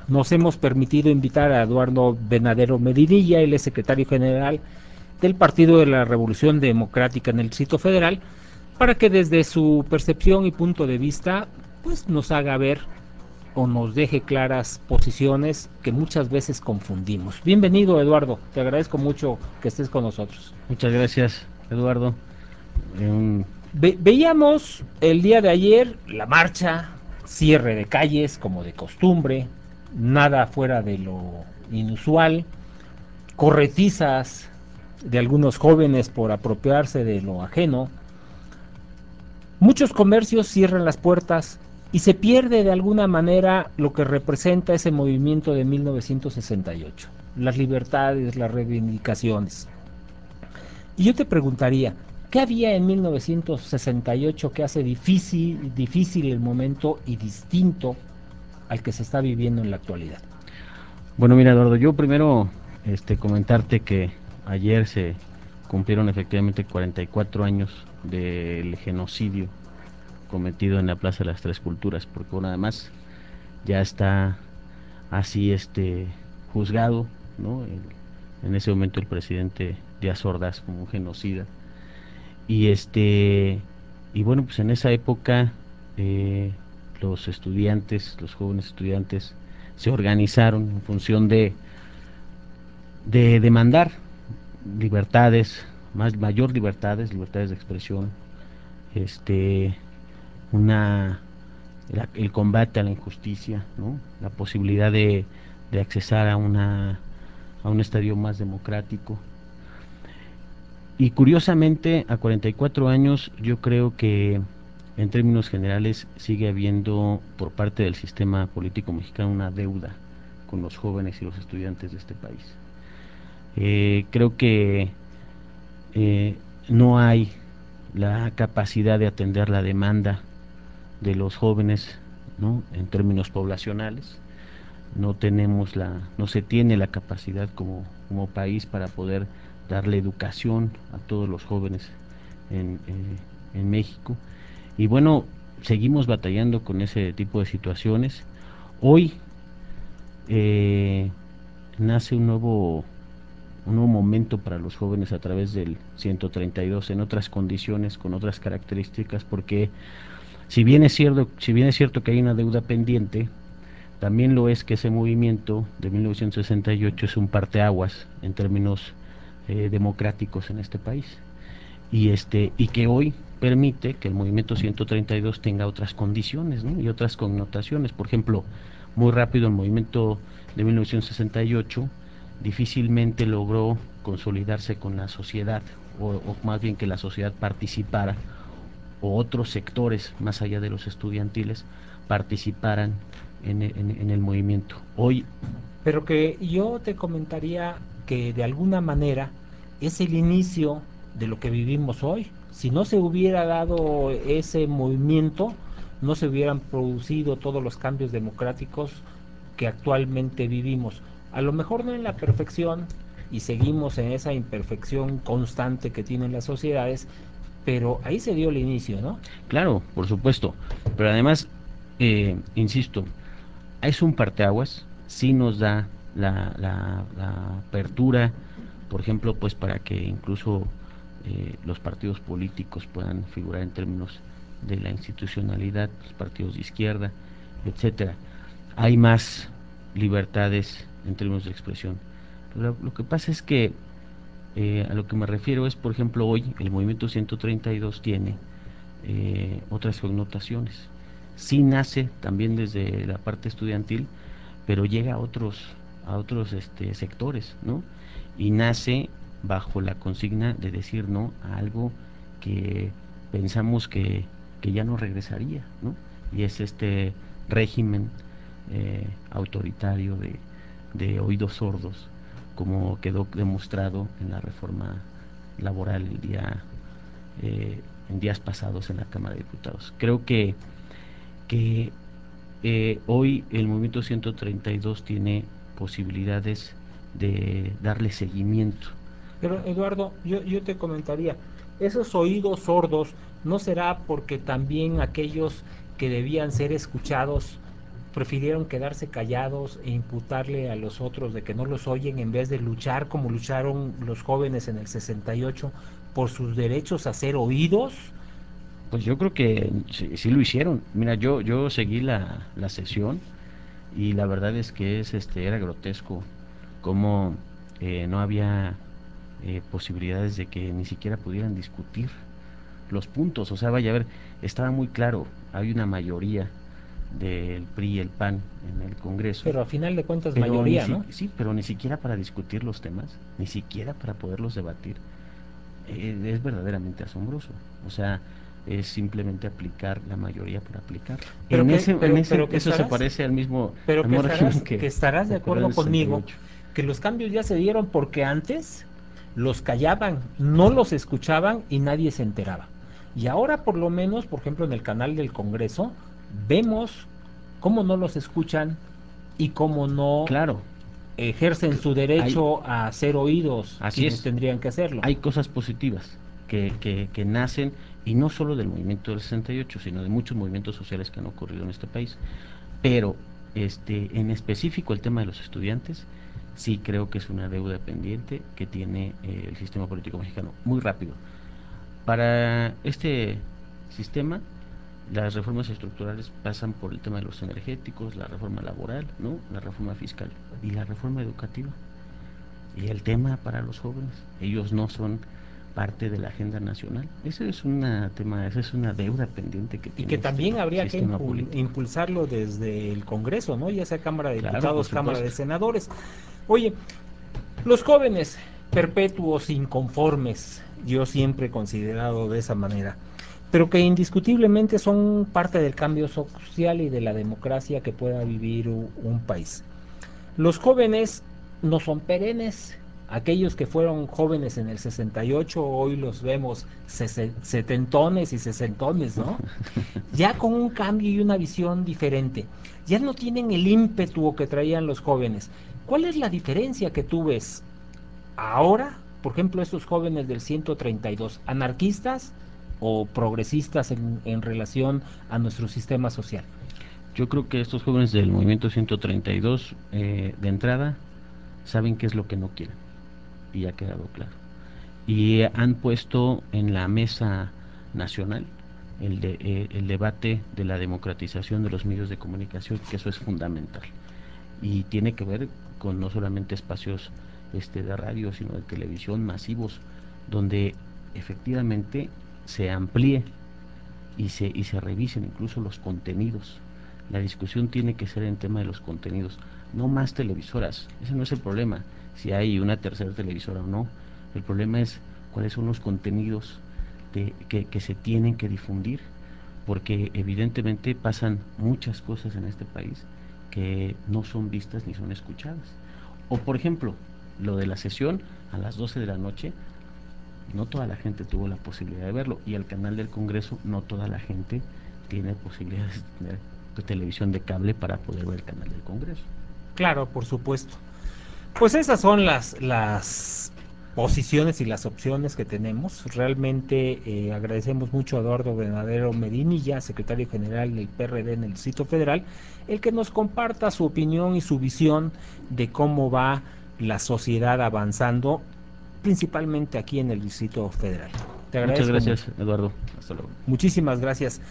nos hemos permitido invitar a Eduardo Benadero Medinilla, él es secretario general del Partido de la Revolución Democrática en el Distrito Federal, para que desde su percepción y punto de vista, pues nos haga ver o nos deje claras posiciones que muchas veces confundimos. Bienvenido, Eduardo, te agradezco mucho que estés con nosotros. Muchas gracias, Eduardo. Un Veíamos el día de ayer la marcha, cierre de calles como de costumbre, nada fuera de lo inusual, corretizas de algunos jóvenes por apropiarse de lo ajeno. Muchos comercios cierran las puertas y se pierde de alguna manera lo que representa ese movimiento de 1968, las libertades, las reivindicaciones. Y yo te preguntaría, ¿qué había en 1968 que hace difícil el momento y distinto al que se está viviendo en la actualidad? Bueno, mira, Eduardo, yo primero comentarte que ayer se cumplieron efectivamente 44 años del genocidio cometido en la Plaza de las Tres Culturas, porque bueno, además ya está así juzgado, ¿no? En ese momento el presidente Díaz Ordaz como un genocida. Y y bueno, pues en esa época eh, los estudiantes, los jóvenes estudiantes se organizaron en función de demandar libertades, libertades de expresión, este una el combate a la injusticia, ¿no? La posibilidad de accesar a un estadio más democrático. Y curiosamente, a 44 años, yo creo que en términos generales sigue habiendo por parte del sistema político mexicano una deuda con los jóvenes y los estudiantes de este país. Creo que no hay la capacidad de atender la demanda de los jóvenes, ¿no? En términos poblacionales. No se tiene la capacidad como país para poder darle educación a todos los jóvenes en, en México. Y bueno, seguimos batallando con ese tipo de situaciones. Hoy eh, nace un nuevo momento para los jóvenes a través del 132 en otras condiciones, con otras características, porque si bien es cierto que hay una deuda pendiente, también lo es que ese movimiento de 1968 es un parteaguas en términos democráticos en este país. Y que hoy permite que el movimiento 132 tenga otras condiciones, ¿no? Y otras connotaciones. Por ejemplo, muy rápido el movimiento de 1968 difícilmente logró consolidarse con la sociedad, o más bien que la sociedad participara, o otros sectores más allá de los estudiantiles participaran en el movimiento. Hoy, Pero que yo te comentaría que de alguna manera es el inicio de lo que vivimos hoy. Si no se hubiera dado ese movimiento, no se hubieran producido todos los cambios democráticos que actualmente vivimos. A lo mejor no en la perfección, y seguimos en esa imperfección constante que tienen las sociedades, pero ahí se dio el inicio, ¿no? claro, por supuesto, pero además, insisto, es un parteaguas, sí nos da la apertura, por ejemplo, pues para que incluso los partidos políticos puedan figurar en términos de la institucionalidad, los partidos de izquierda, etcétera. Hay más libertades en términos de expresión. Lo que pasa es que a lo que me refiero es, por ejemplo, hoy el movimiento 132 tiene otras connotaciones. Sí nace también desde la parte estudiantil, pero llega a otros sectores, ¿no? Y nace bajo la consigna de decir no a algo que pensamos que ya no regresaría, ¿no? Y es este régimen autoritario de oídos sordos, como quedó demostrado en la reforma laboral en días pasados en la Cámara de Diputados. Creo que hoy el movimiento 132 tiene posibilidades de darle seguimiento. Pero Eduardo, yo te comentaría, esos oídos sordos no será porque también aquellos que debían ser escuchados prefirieron quedarse callados e imputarle a los otros de que no los oyen en vez de luchar como lucharon los jóvenes en el 68 por sus derechos a ser oídos. Pues yo creo que sí, sí lo hicieron. Mira, yo seguí la sesión y la verdad es que era grotesco cómo no había posibilidades de que ni siquiera pudieran discutir los puntos. O sea, vaya a ver, estaba muy claro, hay una mayoría del PRI y el PAN en el Congreso. Pero a final de cuentas Pero mayoría, ¿no? sí, pero ni siquiera para discutir los temas, ni siquiera para poderlos debatir. Es verdaderamente asombroso. O sea, es simplemente aplicar la mayoría por aplicar. Pero que Eso se estarás, parece pero al mismo régimen que estarás de ocurrió en acuerdo el conmigo 68. que los cambios ya se dieron porque antes los callaban, no los escuchaban y nadie se enteraba. Y ahora por lo menos, por ejemplo, en el canal del Congreso, vemos cómo no los escuchan y cómo no Claro, ejercen su hay, derecho a ser oídos así quienes es, tendrían que hacerlo. hay cosas positivas que nacen, y no solo del movimiento del 68, sino de muchos movimientos sociales que han ocurrido en este país. Pero en específico el tema de los estudiantes, sí creo que es una deuda pendiente que tiene el sistema político mexicano. Muy rápido. Para este sistema, las reformas estructurales pasan por el tema de los energéticos, la reforma laboral, ¿no? La reforma fiscal y la reforma educativa. Y el tema para los jóvenes, ellos no son parte de la agenda nacional. Esa es una deuda pendiente que Y tiene que también este habría que sistema político. impulsarlo desde el Congreso, ¿no? Ya sea Cámara de Claro, por Diputados, Cámara de supuesto. Senadores. Oye, los jóvenes perpetuos inconformes, yo siempre he considerado de esa manera, pero que indiscutiblemente son parte del cambio social y de la democracia que pueda vivir un país. Los jóvenes no son perennes. Aquellos que fueron jóvenes en el 68, hoy los vemos setentones y sesentones, ¿no? Ya con un cambio y una visión diferente. Ya no tienen el ímpetu que traían los jóvenes. ¿Cuál es la diferencia que tú ves ahora, por ejemplo, estos jóvenes del 132, anarquistas o progresistas en relación a nuestro sistema social? Yo creo que estos jóvenes del movimiento 132, de entrada, saben qué es lo que no quieren, y ha quedado claro. Y han puesto en la mesa nacional el debate de la democratización de los medios de comunicación, que eso es fundamental. Y tiene que ver con no solamente espacios de radio, sino de televisión masivos, donde efectivamente se amplíe y se revisen incluso los contenidos. La discusión tiene que ser en tema de los contenidos, no más televisoras. Ese no es el problema, si hay una tercera televisora o no. El problema es cuáles son los contenidos que se tienen que difundir, porque evidentemente pasan muchas cosas en este país que no son vistas ni son escuchadas. O por ejemplo, lo de la sesión a las 12 de la noche, no toda la gente tuvo la posibilidad de verlo, y el canal del Congreso, no toda la gente tiene posibilidades de tener televisión de cable para poder ver el canal del Congreso. Claro, por supuesto. Pues esas son las posiciones y las opciones que tenemos. Realmente agradecemos mucho a Eduardo Bernadero Medinilla, secretario general del PRD en el Distrito Federal, el que nos comparta su opinión y su visión de cómo va la sociedad avanzando, principalmente aquí en el Distrito Federal. Te Muchas agradezco mucho. gracias, Eduardo. Hasta luego. Muchísimas gracias.